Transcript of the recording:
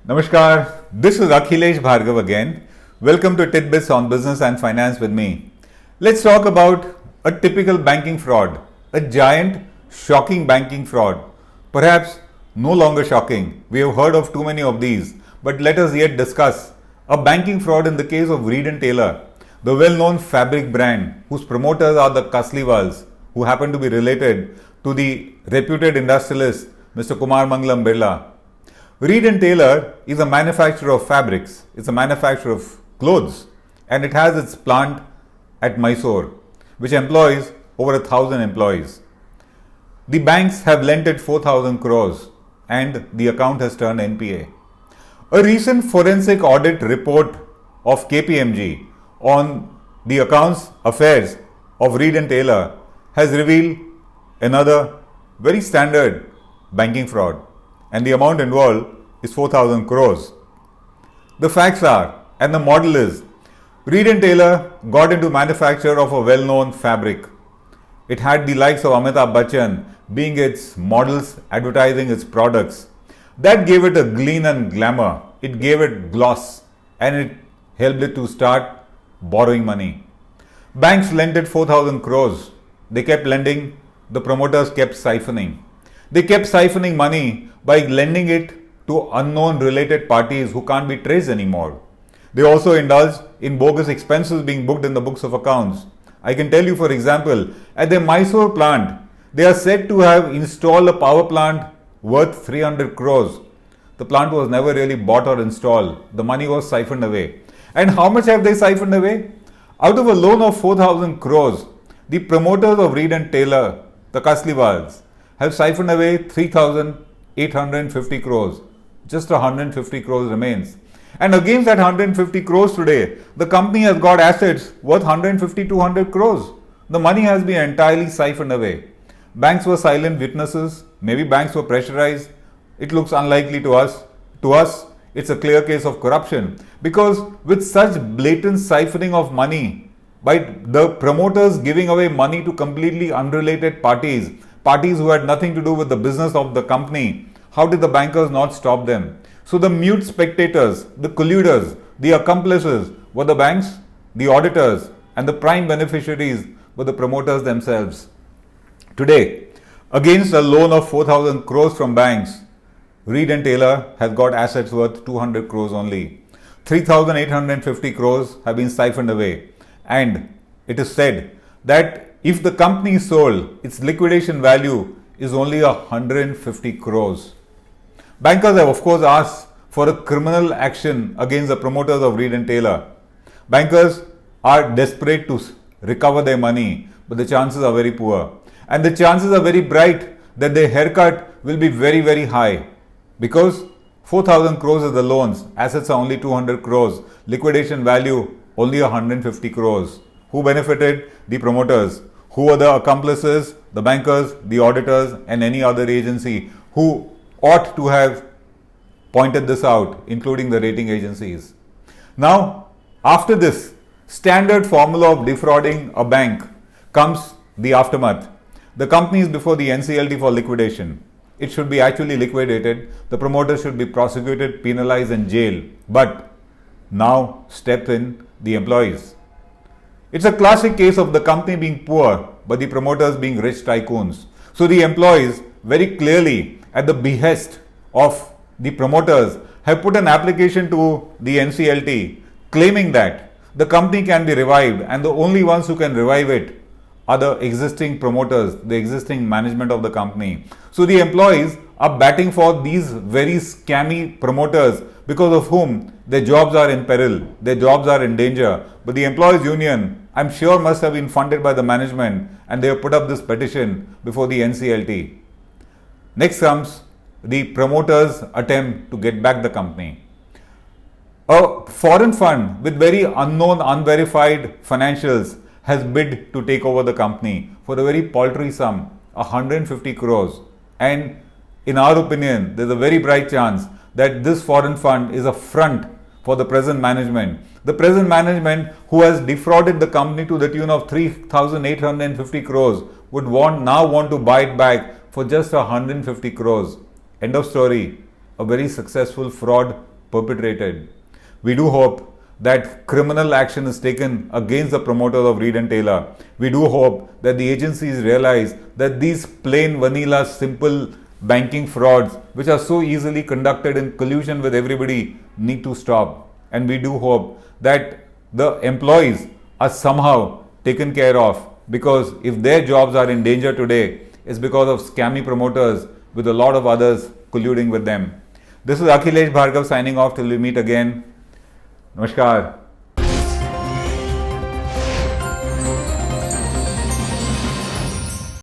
Namaskar, this is Akhilesh Bhargava again. Welcome to Tidbits on Business and Finance with me. Let's talk about a typical banking fraud, a giant, shocking banking fraud. Perhaps no longer shocking. We have heard of too many of these, but let us yet discuss a banking fraud in the case of Reid and Taylor, the well-known fabric brand whose promoters are the Kasliwals, who happen to be related to the reputed industrialist Mr. Kumar Mangalam Birla. Reid and Taylor is a manufacturer of fabrics, it's a manufacturer of clothes, and it has its plant at Mysore, which employs over 1,000 employees. The banks have lent it 4,000 crores and the account has turned NPA. A recent forensic audit report of KPMG on the accounts affairs of Reid and Taylor has revealed another very standard banking fraud, and the amount involved is 4,000 crores. The facts are, and the model is, Reid and Taylor got into manufacture of a well-known fabric. It had the likes of Amitabh Bachhan being its models, advertising its products. That gave it a gleam and glamour. It gave it gloss, and it helped it to start borrowing money. Banks lent it 4,000 crores. They kept lending, the promoters kept siphoning. They kept siphoning money by lending it to unknown related parties who can't be traced anymore. They also indulged in bogus expenses being booked in the books of accounts. I can tell you, for example, at their Mysore plant, they are said to have installed a power plant worth 300 crores. The plant was never really bought or installed. The money was siphoned away. And how much have they siphoned away? Out of a loan of 4,000 crores, the promoters of Reid and Taylor, the Kasliwals, have siphoned away 3,850 crores. Just 150 crores remains. And against that 150 crores today, the company has got assets worth 150-200 crores. The money has been entirely siphoned away. Banks were silent witnesses. Maybe banks were pressurized. It looks unlikely to us. To us, it's a clear case of corruption, because with such blatant siphoning of money by the promoters giving away money to completely unrelated parties who had nothing to do with the business of the company, how did the bankers not stop them? So the mute spectators, the colluders, the accomplices were the banks, the auditors, and the prime beneficiaries were the promoters themselves. Today, against a loan of 4,000 crores from banks, Reid and Taylor has got assets worth 200 crores only. 3,850 crores have been siphoned away, and it is said that if the company is sold, its liquidation value is only 150 crores. Bankers have of course asked for a criminal action against the promoters of Reid and Taylor. Bankers are desperate to recover their money, but the chances are very poor. And the chances are very bright that their haircut will be very, very high, because 4,000 crores is the loans, assets are only 200 crores, liquidation value only 150 crores. Who benefited? The promoters. Who were the accomplices? The bankers, the auditors, and any other agency who ought to have pointed this out, including the rating agencies. Now, after this standard formula of defrauding a bank comes the aftermath. The company is before the NCLT for liquidation. It should be actually liquidated. The promoters should be prosecuted, penalized, and jailed. But now step in the employees. It's a classic case of the company being poor, but the promoters being rich tycoons. So the employees, very clearly at the behest of the promoters, have put an application to the NCLT claiming that the company can be revived, and the only ones who can revive it are the existing promoters, the existing management of the company. So the employees are batting for these very scammy promoters, because of whom their jobs are in peril, their jobs are in danger. But the employees union, I'm sure, must have been funded by the management, and they have put up this petition before the NCLT. Next comes the promoters' attempt to get back the company. A foreign fund with very unknown, unverified financials has bid to take over the company for a very paltry sum, 150 crores. And in our opinion, there's a very bright chance that this foreign fund is a front for the present management. The present management, who has defrauded the company to the tune of 3,850 crores, would now want to buy it back for just 150 crores. End of story. A very successful fraud perpetrated. We do hope that criminal action is taken against the promoters of Reid and Taylor. We do hope that the agencies realize that these plain vanilla simple banking frauds, which are so easily conducted in collusion with everybody, need to stop. And we do hope that the employees are somehow taken care of, because if their jobs are in danger today, it's because of scammy promoters with a lot of others colluding with them. This is Akhilesh Bhargava signing off till we meet again. Namaskar.